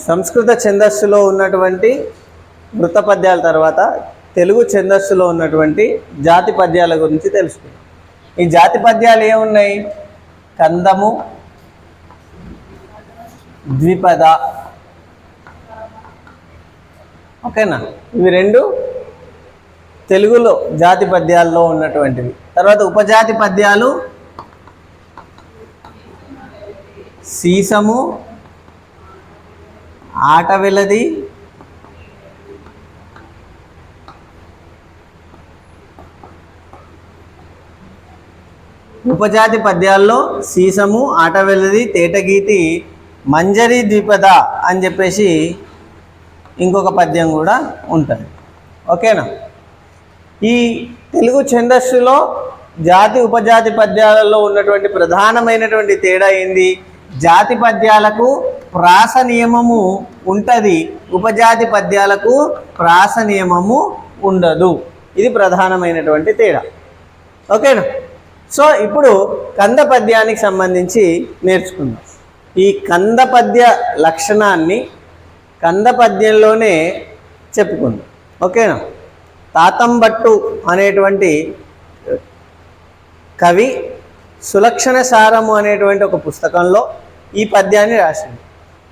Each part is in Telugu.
సంస్కృత ఛందస్సులో ఉన్నటువంటి వృత్త పద్యాల తర్వాత తెలుగు ఛందస్సులో ఉన్నటువంటి జాతి పద్యాల గురించి తెలుసుకుందాం. ఈ జాతి పద్యాలు ఏమున్నాయి? కందము, ద్విపద. ఓకేనా? ఇవి రెండు తెలుగులో జాతి పద్యాల్లో ఉన్నటువంటివి. తర్వాత ఉపజాతి పద్యాలు సీసము, ఆటవిలది, ఉపజాతి పద్యాల్లో సీసము, ఆటవెల్లది, తేటగీతి, మంజరి ద్విపద అని చెప్పేసి ఇంకొక పద్యం కూడా ఉంటుంది. ఓకేనా? ఈ తెలుగు ఛందస్సులో జాతి ఉపజాతి పద్యాలలో ఉన్నటువంటి ప్రధానమైనటువంటి తేడా ఏంది? జాతి పద్యాలకు ప్రాస నియమము ఉంటుంది, ఉపజాతి పద్యాలకు ప్రాస నియమము ఉండదు. ఇది ప్రధానమైనటువంటి తేడా. ఓకేనా? సో ఇప్పుడు కంద పద్యానికి సంబంధించి నేర్చుకుందాం. ఈ కంద పద్య లక్షణాన్ని కంద పద్యంలోనే చెప్పుకుందాం. ఓకేనా? తాతంబట్టు అనేటువంటి కవి సులక్షణ సారము అనేటువంటి ఒక పుస్తకంలో ఈ పద్యాన్ని రాసింది.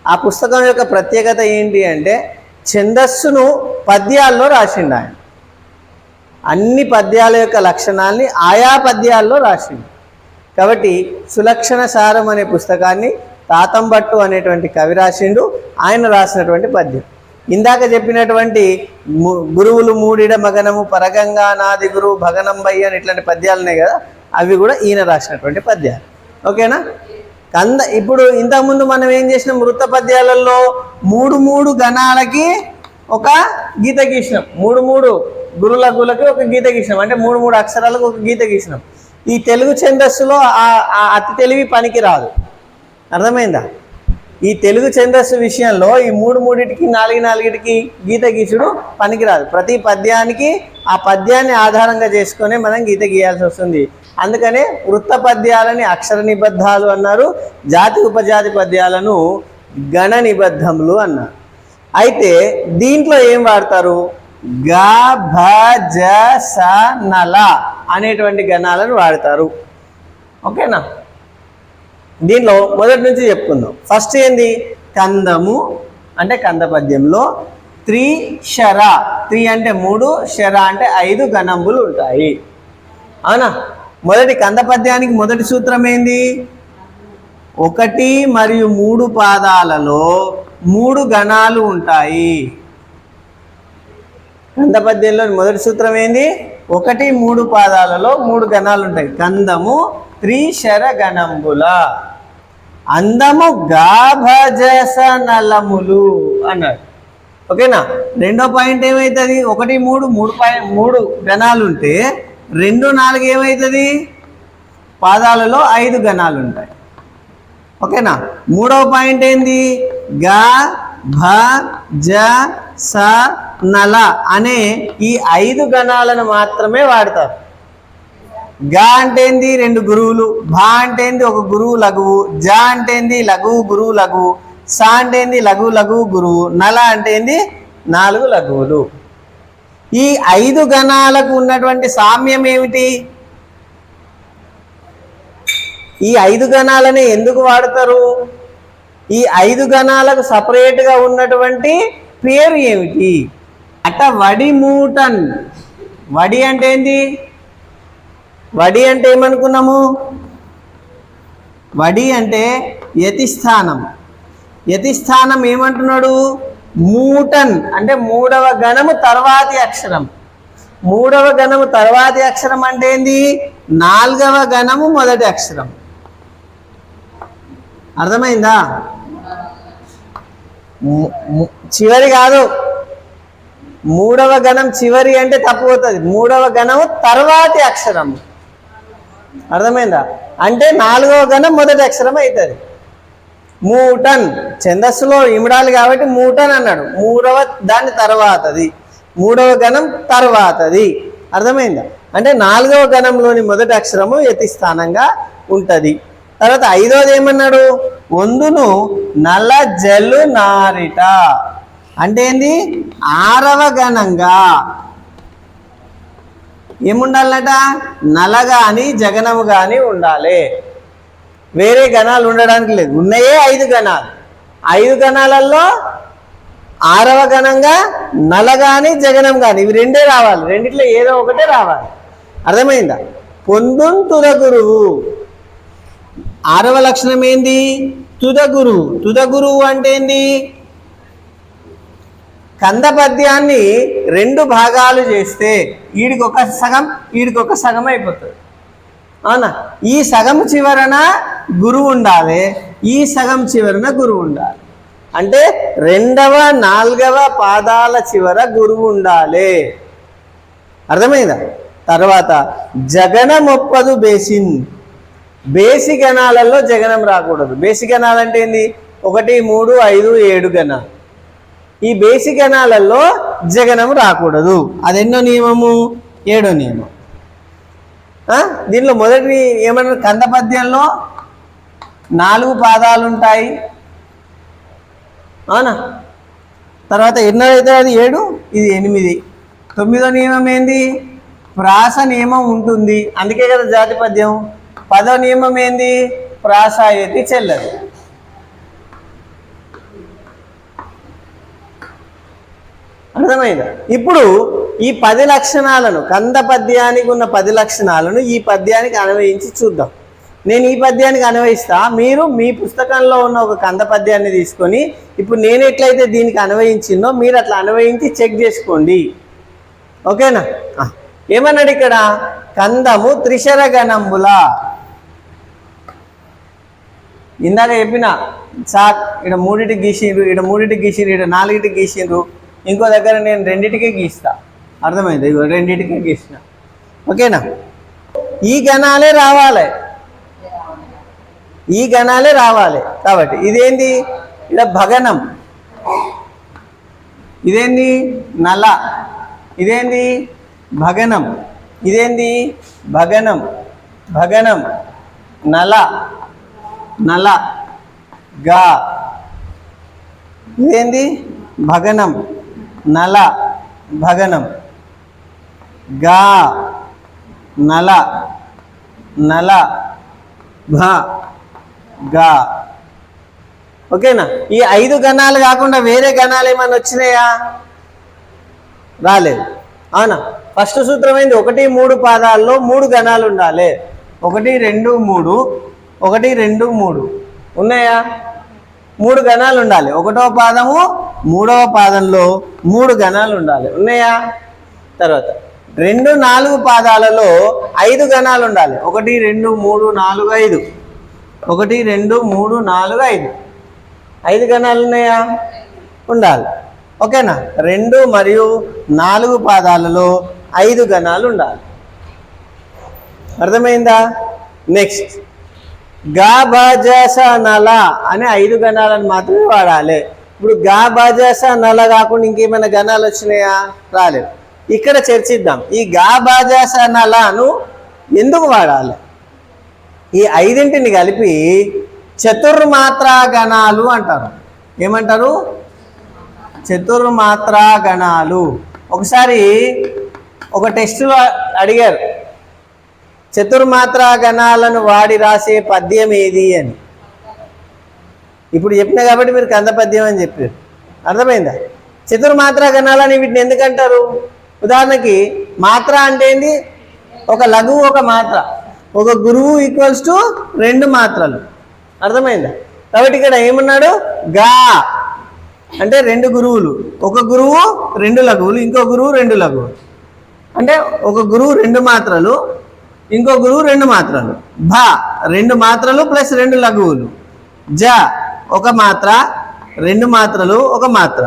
ఆ పుస్తకం యొక్క ప్రత్యేకత ఏంటి అంటే ఛందస్సును పద్యాల్లో రాసిండు ఆయన. అన్ని పద్యాల యొక్క లక్షణాలని ఆయా పద్యాల్లో రాసిండు. కాబట్టి సులక్షణ సారం అనే పుస్తకాన్ని తాతంబట్టు అనేటువంటి కవి రాసిండు. ఆయన రాసినటువంటి పద్యం ఇందాక చెప్పినటువంటి గురువులు మూడిడ మగనము పరగంగా నాది గురువు భగనంబయ్య అని ఇట్లాంటి పద్యాలు ఉన్నాయి కదా, అవి కూడా ఈయన రాసినటువంటి పద్యాలు. ఓకేనా? ఇప్పుడు ఇంతకుముందు మనం ఏం చేసినాం? వృత్త పద్యాలలో మూడు గణాలకి ఒక గీత గీసినాం. మూడు గురులగులకి ఒక గీత గీసినాం, అంటే మూడు అక్షరాలకు ఒక గీత గీసినాం. ఈ తెలుగు ఛందస్సులో అతి తెలివి పనికి రాదు. అర్థమైందా? ఈ తెలుగు ఛందస్సు విషయంలో ఈ మూడిటికి నాలుగిటికి గీత గీసుడు పనికిరాదు. ప్రతి పద్యానికి ఆ పద్యాన్ని ఆధారంగా చేసుకునే మనం గీత గీయాల్సి వస్తుంది. అందుకనే వృత్త పద్యాలని అక్షర నిబద్ధాలు అన్నారు, జాతి ఉపజాతి పద్యాలను గణ నిబద్ధములు అన్నారు. అయితే దీంట్లో ఏం వాడతారు? గ, భ, జ, స, నల అనేటువంటి గణాలను వాడతారు. ఓకేనా? దీనిలో మొదటి నుంచి చెప్పుకుందాం. ఫస్ట్ ఏంది? కందము అంటే కంద పద్యంలో త్రిశర, త్రి అంటే 3, శర అంటే 5 గణంబులు ఉంటాయి. అవునా? మొదటి కంద పద్యానికి మొదటి సూత్రం ఏంది? 1 మరియు 3 పాదాలలో 3 గణాలు ఉంటాయి. కంద పద్యంలో మొదటి సూత్రం ఏంది? 1, 3 పాదాలలో 3 గణాలు ఉంటాయి. కందము త్రిశర గణంబుల, అందము గాభజస నలములు అన్నాడు. ఓకేనా? రెండో పాయింట్ ఏమవుతుంది? 1, 3 గణాలు ఉంటే 2, 4 ఏమవుతుంది? పాదాలలో 5 గణాలు ఉంటాయి. ఓకేనా? మూడవ పాయింట్ ఏంది? గ, భ, జ, స, నల అనే ఈ 5 గణాలను మాత్రమే వాడతారు. గ అంటే ఏంది? 2 గురువులు, భ అంటే ఏంది? 1 గురువు లఘువు, జ అంటే ఏంది? లఘువు గురువు లఘువు, స అంటే ఏంది? లఘువు గురువు, నల అంటే ఏంది? 4 లఘువులు. ఈ 5 గణాలకు ఉన్నటువంటి సామ్యం ఏమిటి? ఈ 5 గణాలని ఎందుకు వాడతారు? ఈ 5 గణాలకు సపరేట్గా ఉన్నటువంటి పేరు ఏమిటి? అట వడి మూటన్. వడి అంటే ఏంది? వడి అంటే ఏమనుకున్నాము? వడి అంటే యతిస్థానం. యతిస్థానం ఏమంటున్నాడు? మూటన్ అంటే 3వ గణము తర్వాతి అక్షరం. 3వ గణము తర్వాతి అక్షరం అంటే ఏంది? 4వ గణము మొదటి అక్షరం. అర్థమైందా? చివరి కాదు, 3వ గణం చివరి అంటే తప్పు అవుతుంది. 3వ గణము తర్వాతి అక్షరం. అర్థమైందా? అంటే 4వ గణం మొదటి అక్షరం అవుతుంది. మూటన్ ఛందస్సులో ఇమిడాలి కాబట్టి మూటన్ అన్నాడు. 3వ దాని తర్వాతది, 3వ గణం తర్వాతది. అర్థమైందా? అంటే 4వ గణంలోని మొదటి అక్షరము యతి స్థానంగా ఉంటుంది. తర్వాత ఐదోది ఏమన్నాడు, ఒందును నల జల్లు నారిట అంటే ఏంది, 6వ గణంగా ఏముండాలట, నల కానీ జగనము కానీ ఉండాలి. వేరే గణాలు ఉండడానికి లేదు. ఉన్నాయే 5 గణాలు. 5 గణాలలో 6వ గణంగా నల కానీ జగనం కానీ ఇవి రెండే రావాలి. రెండిట్లో ఏదో ఒకటే రావాలి. అర్థమైందా? పొందుం తుద గురువు 6వ లక్షణం ఏంది, తుద గురువు. తుద గురువు అంటే ఏంది, కంద పద్యాన్ని 2 భాగాలు చేస్తే వీడికొక సగం వీడికొక సగం అయిపోతుంది. అవునా? ఈ సగం చివరన గురువు ఉండాలి, ఈ సగం చివరన గురువు ఉండాలి. అంటే 2వ 4వ పాదాల చివర గురువు ఉండాలి. అర్థమైందా? తర్వాత జగనమొప్పదు బేసిన్. బేసి గణాలలో జగనం రాకూడదు. బేసి గణాలు అంటే ఏంది, 1, 3, 5, 7 గణాలు. ఈ బేసి గణాలలో జగనం రాకూడదు. అది ఎన్నో నియమము, 7వ నియమం. దీనిలో మొదటి ఏమన్నా కంద పద్యంలో 4 పాదాలు ఉంటాయి. అవునా? తర్వాత ఎన్నోదైతే అది 7, ఇది 8. 9వ నియమం ఏంది, ప్రాస నియమం ఉంటుంది. అందుకే కదా జాతి పద్యం. 10వ నియమం ఏంది, ప్రాసాయతి చెల్లదు. అర్థమైందా? ఇప్పుడు ఈ 10 లక్షణాలను, కంద పద్యానికి ఉన్న 10 లక్షణాలను ఈ పద్యానికి అన్వయించి చూద్దాం. నేను ఈ పద్యానికి అన్వయిస్తా, మీరు మీ పుస్తకంలో ఉన్న ఒక కంద పద్యాన్ని తీసుకొని ఇప్పుడు నేను ఎట్లయితే దీనికి అన్వయించిందో మీరు అట్లా అన్వయించి చెక్ చేసుకోండి. ఓకేనా? ఏమన్నాడు ఇక్కడ, కందము త్రిశర గణంబుల. ఇందాక చెప్పిన సార్ ఇక్కడ 3టికి గీసిండ్రు, ఇక్కడ 3టికి గీసిండ్రు, ఇక్కడ 4టికి గీసిండ్రు, ఇంకో దగ్గర నేను 2టికే గీస్తా. అర్థమైంది? ఇగో 2టికే గీసిన. ఓకేనా? ఈ గణాలే రావాలి, ఈ గణాలే రావాలి. కాబట్టి ఇదేంది, ఇక్కడ భగనం, ఇదేంది నల, ఇదేంది భగనం, ఇదేంది భగనం, భగనం నల, నల గా, ఇదేంది భగనం నల, భగనం గా, నల, నల భ గా. ఓకేనా? ఈ 5 గణాలు కాకుండా వేరే గణాలు ఏమైనా వచ్చినాయా? రాలేదు. అవునా? ఫస్ట్ సూత్రం ఏంది, 1, 3 పాదాల్లో 3 గణాలు ఉండాలి. 1, 2, 3, 1, 2, 3 ఉన్నాయా? 3 గణాలు ఉండాలి. 1వ పాదము 3వ పాదంలో 3 గణాలు ఉండాలి. ఉన్నాయా? తర్వాత 2, 4 పాదాలలో 5 గణాలు ఉండాలి. 1, 2, 3, 4, 5. 1, 2, 3, 4, 5. 5 గణాలు ఉన్నాయా? ఉండాలి. ఓకేనా? 2 మరియు 4 పాదాలలో 5 గణాలు ఉండాలి. అర్థమైందా? నెక్స్ట్ గా బాజాస నల అనే 5 గణాలను మాత్రమే వాడాలి. ఇప్పుడు గా బాజాస నల కాకుండా ఇంకేమైనా గణాలు వచ్చినాయా? రాలేదు. ఇక్కడ చర్చిద్దాం. ఈ గా బాజాస నలను ఎందుకు వాడాలి? ఈ 5ంటిని కలిపి చతుర్మాత్రా గణాలు అంటారు. ఏమంటారు? చతుర్మాత్రా గణాలు. ఒకసారి ఒక టెస్టులో అడిగారు, చతుర్మాత్రా గణాలను వాడి రాసే పద్యం ఏది అని. ఇప్పుడు చెప్పినా కాబట్టి మీరు కంద పద్యం అని చెప్పారు. అర్థమైందా? చతుర్మాత్రా గణాలని వీటిని ఎందుకంటారు? ఉదాహరణకి మాత్ర అంటే ఏంది, ఒక లఘువు ఒక మాత్ర, ఒక గురువు ఈక్వల్స్ టు 2 మాత్రలు. అర్థమైందా? కాబట్టి ఇక్కడ ఏమన్నాడు, గా అంటే 2 గురువులు, ఒక గురువు 2 లఘువులు, ఇంకో గురువు 2 లఘువులు. అంటే ఒక గురువు 2 మాత్రలు, ఇంకో గురువు 2 మాత్రలు. భ 2 మాత్రలు ప్లస్ 2 లఘువులు. జ 1 మాత్ర, 2 మాత్రలు 1 మాత్ర,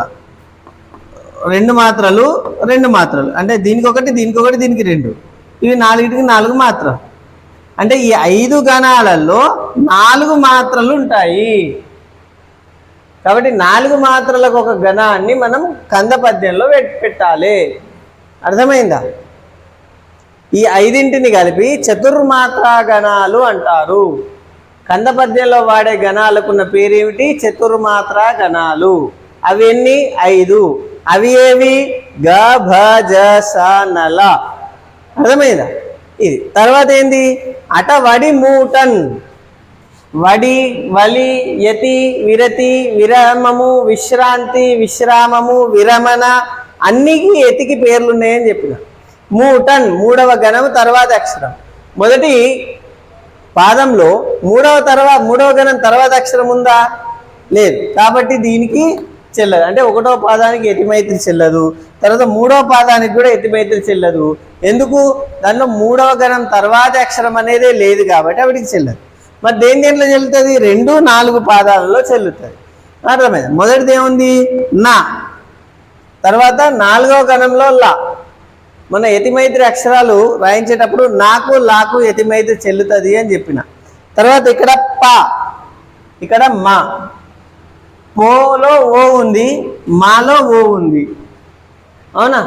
2 మాత్రలు 2 మాత్రలు. అంటే దీనికి 1, దీనికి 1, దీనికి 2. ఇవి 4టికి 4 మాత్ర. అంటే ఈ 5 గణాలలో 4 మాత్రలు ఉంటాయి. కాబట్టి 4 మాత్రలకు ఒక గణాన్ని మనం కంద పద్యంలో పెట్టాలి. అర్థమైందా? ఈ 5ంటిని కలిపి చతుర్మాత్రా గణాలు అంటారు. కంద పద్యంలో వాడే గణాలకున్న పేరేమిటి? చతుర్మాత్ర గణాలు. అవి ఎన్ని? 5. అవి ఏవి? గ, భ, జ, స, నల. అర్థమైందా? ఇది తర్వాత ఏంది? అట వడి మూటన్. వడి, వలి, యతి, విరతి, విరామము, విశ్రాంతి, విశ్రామము, విరమణ అన్నికి యతికి పేర్లు ఉన్నాయని చెప్పిన. మూటన్ మూడవ గణము తర్వాత అక్షరం. మొదటి పాదంలో మూడవ గణం తర్వాత అక్షరం ఉందా? లేదు. కాబట్టి దీనికి చెల్లదు. అంటే ఒకటో పాదానికి యతిమైత్రి చెల్లదు, తర్వాత మూడవ పాదానికి కూడా యతిమైత్రి చెల్లదు. ఎందుకు? దాంట్లో మూడవ గణం తర్వాత అక్షరం అనేదే లేదు కాబట్టి వాటికి చెల్లదు. మరి దేంట్లో చెల్లుతుంది? 2, 4 పాదాలలో చెల్లుతుంది. అర్థమైంది? మొదటిది ఏముంది? నా. తర్వాత 4వ గణంలో లా. మన యతిమైత్రి అక్షరాలు రాయించేటప్పుడు నాకు, లాకు యతిమైత్రి చెల్లుతుంది అని చెప్పిన. తర్వాత ఇక్కడ పా, ఇక్కడ మా. పోలో ఓ ఉంది, మాలో ఓ ఉంది. అవునా?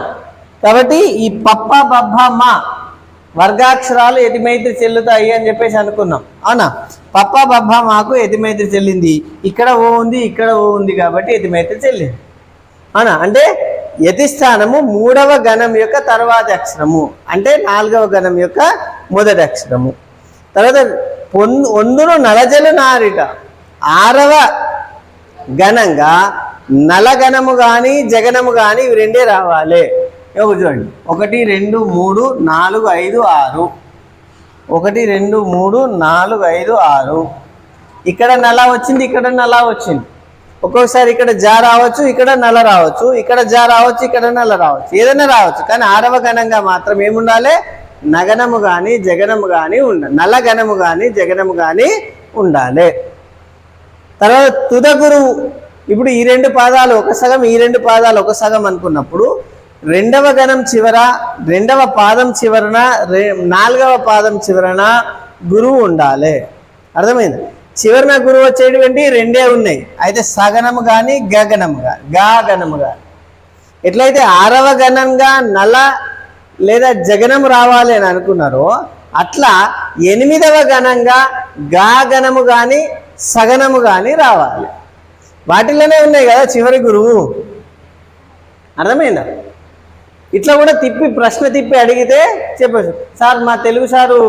కాబట్టి ఈ పప్ప, బబ్బ, మా వర్గాక్షరాలు యతిమైత్రి చెల్లుతాయి అని చెప్పేసి అనుకున్నాం. అవునా? పప్ప, బబ్బ, మాకు యతిమైత్రి చెల్లింది. ఇక్కడ ఓ ఉంది, ఇక్కడ ఓ ఉంది కాబట్టి యతిమైత్రి చెల్లింది. అవునా? అంటే యతిస్థానము 3వ గణం యొక్క తర్వాతి అక్షరము, అంటే 4వ గణం యొక్క మొదటి అక్షరము. తర్వాత ఒందును నలజలు నారిట 6వ గణంగా నలగణము కానీ జగనము కానీ ఇవి రెండే రావాలి. చూడండి, 1, 2, 3, 4, 5, 6. 1, 2, 3, 4, 5, 6. ఇక్కడ నల వచ్చింది, ఇక్కడ నల వచ్చింది. ఒక్కొక్కసారి ఇక్కడ జా రావచ్చు, ఇక్కడ నల రావచ్చు, ఇక్కడ జా రావచ్చు, ఇక్కడ నల రావచ్చు, ఏదైనా రావచ్చు. కానీ 6వ గణంగా మాత్రం ఏముండాలి? నగనము కానీ జగనము కానీ ఉండాలి, నలగణము కానీ జగనము కానీ ఉండాలి. తర్వాత తుద గురువు. ఇప్పుడు ఈ 2 పాదాలు ఒక సగం, ఈ 2 పాదాలు ఒక సగం అనుకున్నప్పుడు 2వ గణం చివర, 2వ పాదం చివరన, 4వ పాదం చివరన గురువు ఉండాలి. అర్థమైంది? చివరన గురువు వచ్చేటువంటి 2 ఉన్నాయి. అయితే సగనము కానీ గగనము కానీ, గణము కానీ. ఎట్లయితే 6వ గణంగా నల లేదా జగనము రావాలి అని అనుకున్నారో అట్లా 8వ గణంగా గణము కానీ సగనము కానీ రావాలి. వాటిలోనే ఉన్నాయి కదా చివరి గురువు. అర్థమైందా? ఇట్లా కూడా ప్రశ్న తిప్పి అడిగితే చెప్పచ్చు, సార్ మా తెలుగు సారు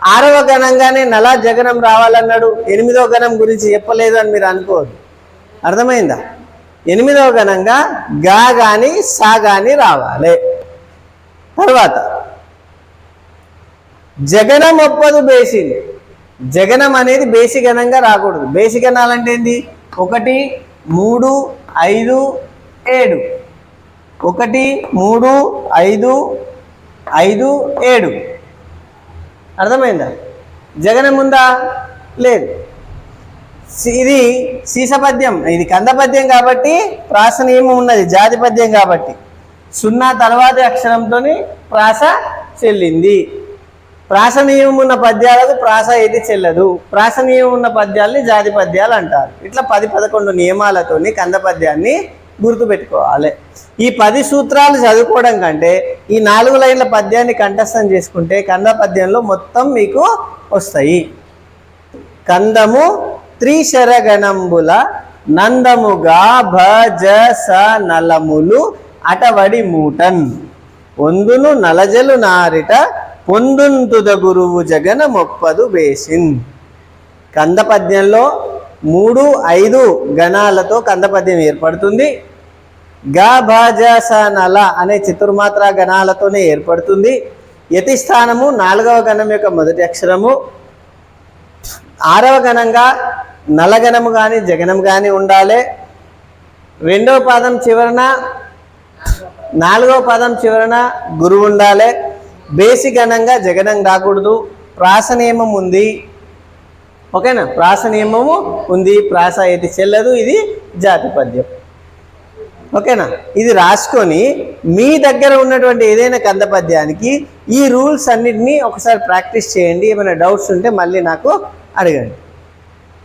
6వ గణంగానే నల జగనం రావాలన్నాడు, 8వ గణం గురించి చెప్పలేదు అని మీరు అనుకోవద్దు. అర్థమైందా? 8వ గణంగా గా కానీ సా కానీ రావాలి. తర్వాత జగనం ఒప్పదు బేసిని. జగనం అనేది బేసి గణంగా రాకూడదు. బేసి గణాలంటే ఏంటి? 1, 3, 5, 7. 1, 3, 5, 5, 7. అర్థమైందా? జగనం ఉందా? లేదు. ఇది సీసపద్యం, ఇది కందపద్యం కాబట్టి ప్రాస నియమం ఉన్నది. జాతి పద్యం కాబట్టి 0 తర్వాతి అక్షరంతో ప్రాస చెల్లింది. ప్రాస నియమం ఉన్న పద్యాలకు ప్రాస ఏది చెల్లదు. ప్రాస నియమం ఉన్న పద్యాల్ని జాతి పద్యాలు అంటారు. ఇట్లా 10-11 నియమాలతోని కందపద్యాన్ని గుర్తుపెట్టుకోవాలి. ఈ 10 సూత్రాలు చదువుకోవడం కంటే ఈ 4 లైన్ల పద్యాన్ని కంఠస్థం చేసుకుంటే కంద పద్యంలో మొత్తం మీకు వస్తాయి. కందము త్రిశరగణంబుల నందముగా భజ స నలములు అటవడి మూటన్ ఒందును నలజలు నారిట పొందుంతుద గురువు జగన మొప్పదు బేసిన్. కందపద్యంలో 3, 5 గణాలతో కందపద్యం ఏర్పడుతుంది. గా భజ స నల అనే చతుర్మాత్ర గణాలతోనే ఏర్పడుతుంది. యతిస్థానము 4వ గణం యొక్క మొదటి అక్షరము. 6వ గణంగా నలగణము కానీ జగనము కానీ ఉండాలి. 2వ పాదం చివరన 4వ పాదం చివరన గురువు ఉండాలి. బేసి గణంగా జగనం రాకూడదు. ప్రాస నియమం ఉంది. ఓకేనా? ప్రాస నియమము ఉంది. ప్రాస ఏది చెల్లదు. ఇది జాతి పద్యం. ఓకేనా? ఇది రాసుకొని మీ దగ్గర ఉన్నటువంటి ఏదైనా కంద పద్యానికి ఈ రూల్స్ అన్నిటినీ ఒకసారి ప్రాక్టీస్ చేయండి. ఏమైనా డౌట్స్ ఉంటే మళ్ళీ నాకు అడగండి.